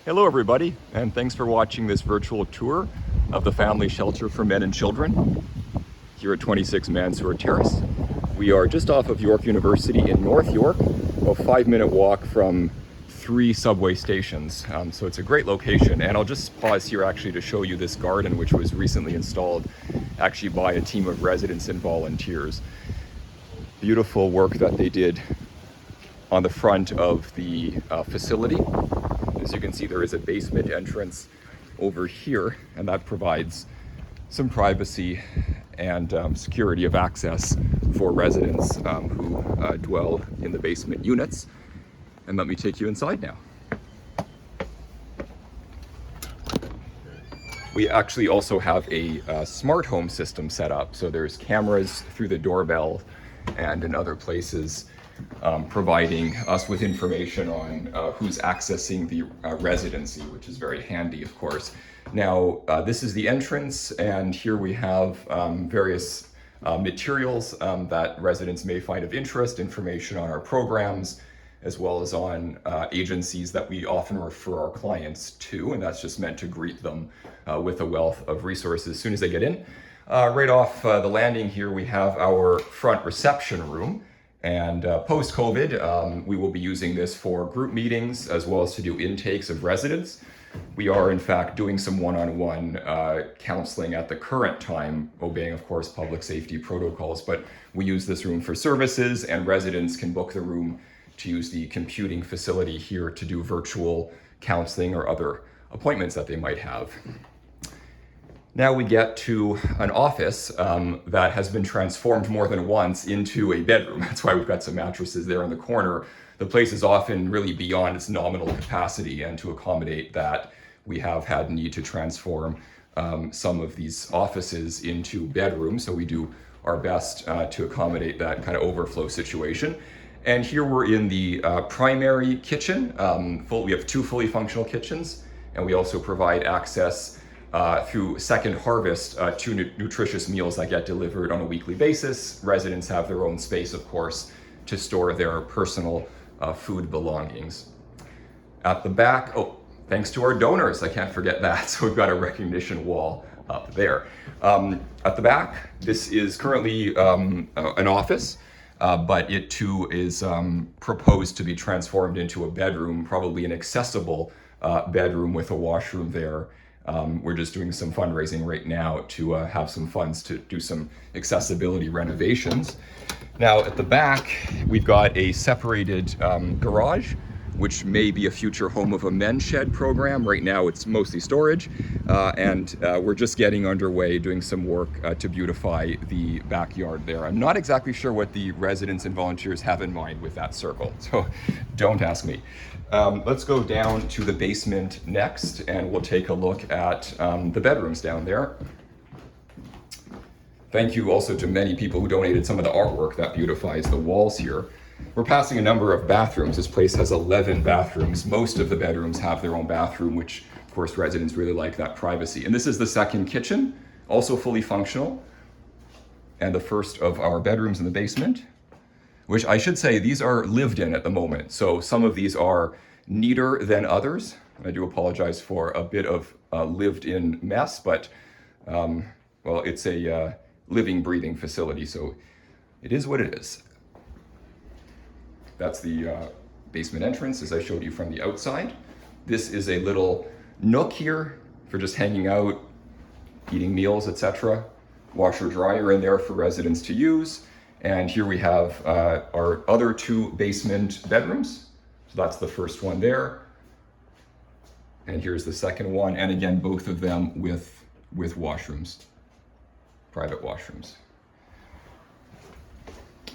Hello everybody, and thanks for watching this virtual tour of the family shelter for men and children here at 26 Mansour Terrace. We are just off of York University in North York, a 5-minute walk from 3 subway stations. So it's a great location, and I'll just pause here actually to show you this garden which was recently installed actually by a team of residents and volunteers. Beautiful work that they did on the front of the facility. As you can see, there is a basement entrance over here, and that provides some privacy and security of access for residents who dwell in the basement units. And let me take you inside now. We actually also have a smart home system set up. So there's cameras through the doorbell and in other places, providing us with information on who's accessing the residency, which is very handy, of course. Now, this is the entrance, and here we have various materials that residents may find of interest, information on our programs, as well as on agencies that we often refer our clients to, and that's just meant to greet them with a wealth of resources as soon as they get in. Right off the landing here, we have our front reception room. And post-COVID, we will be using this for group meetings as well as to do intakes of residents. We are in fact doing some one-on-one counseling at the current time, obeying of course public safety protocols, but we use this room for services, and residents can book the room to use the computing facility here to do virtual counseling or other appointments that they might have. Now we get to an office that has been transformed more than once into a bedroom. That's why we've got some mattresses there in the corner. The place is often really beyond its nominal capacity, and to accommodate that, we have had need to transform some of these offices into bedrooms. So we do our best to accommodate that kind of overflow situation. And here we're in the primary kitchen. We have 2 fully functional kitchens, and we also provide access through Second Harvest to nutritious meals that get delivered on a weekly basis. Residents have their own space, of course, to store their personal food belongings. At the back, thanks to our donors, I can't forget that. So we've got a recognition wall up there. At the back, this is currently an office, but it too is proposed to be transformed into a bedroom, probably an accessible bedroom with a washroom there. We're just doing some fundraising right now to have some funds to do some accessibility renovations. Now at the back, we've got a separated garage, which may be a future home of a men's shed program. Right now it's mostly storage, and we're just getting underway doing some work to beautify the backyard there. I'm not exactly sure what the residents and volunteers have in mind with that circle, so don't ask me. Let's go down to the basement next, and we'll take a look at the bedrooms down there. Thank you also to many people who donated some of the artwork that beautifies the walls here. We're passing a number of bathrooms. This place has 11 bathrooms. Most of the bedrooms have their own bathroom, which of course residents really like that privacy. And this is the second kitchen, also fully functional, and the first of our bedrooms in the basement, which I should say these are lived in at the moment. So some of these are neater than others. I do apologize for a bit of lived in mess, but well, it's a living, breathing facility, so it is what it is. That's the basement entrance as I showed you from the outside. This is a little nook here for just hanging out, eating meals, etc. Washer dryer in there for residents to use. And here we have our other 2 basement bedrooms. So that's the first one there. And here's the second one. And again, both of them with washrooms, private washrooms.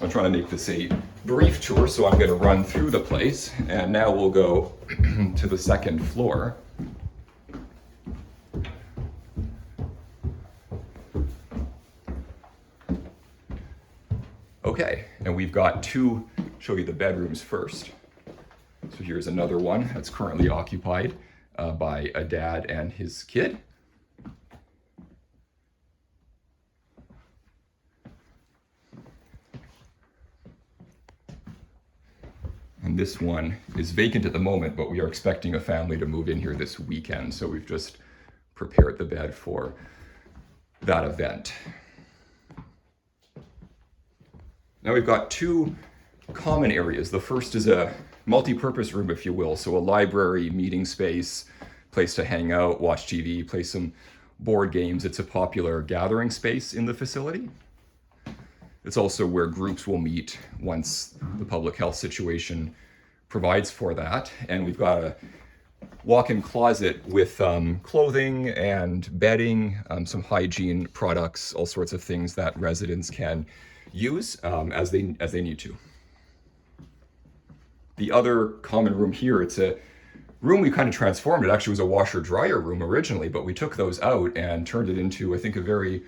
I'm trying to make this a brief tour, so I'm going to run through the place. And now we'll go to the second floor. Okay, and we've got 2, show you the bedrooms first. So here's another one that's currently occupied by a dad and his kid. And this one is vacant at the moment, but we are expecting a family to move in here this weekend. So we've just prepared the bed for that event. Now we've got two common areas. The first is a multi-purpose room, if you will. So a library, meeting space, place to hang out, watch TV, play some board games. It's a popular gathering space in the facility. It's also where groups will meet once the public health situation provides for that. And we've got a walk-in closet with clothing and bedding, some hygiene products, all sorts of things that residents can use as they need to. The other common room here, it's a room we kind of transformed. It actually was a washer-dryer room originally, but we took those out and turned it into, I think, a very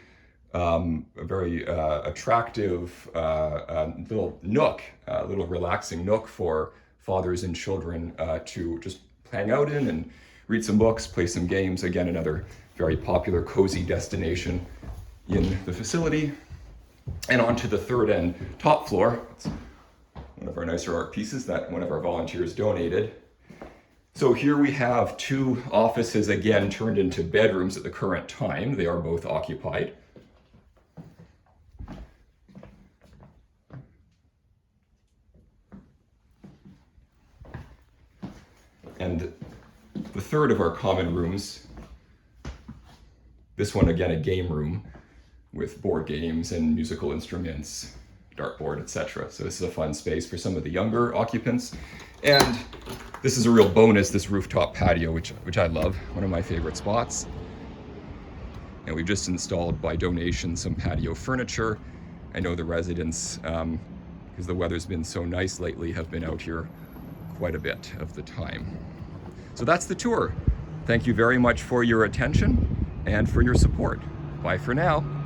attractive little nook, a little relaxing nook for fathers and children to just hang out in and read some books, play some games. Again, another very popular cozy destination in the facility. And on to the third and top floor. It's one of our nicer art pieces that one of our volunteers donated. So here we have two offices, again, turned into bedrooms at the current time. They are both occupied. And the third of our common rooms, this one, again, a game room with board games and musical instruments, dartboard, etc. So this is a fun space for some of the younger occupants. And this is a real bonus, this rooftop patio, which I love, one of my favorite spots. And we've just installed by donation some patio furniture. I know the residents, because the weather's been so nice lately, have been out here quite a bit of the time. So that's the tour. Thank you very much for your attention and for your support. Bye for now.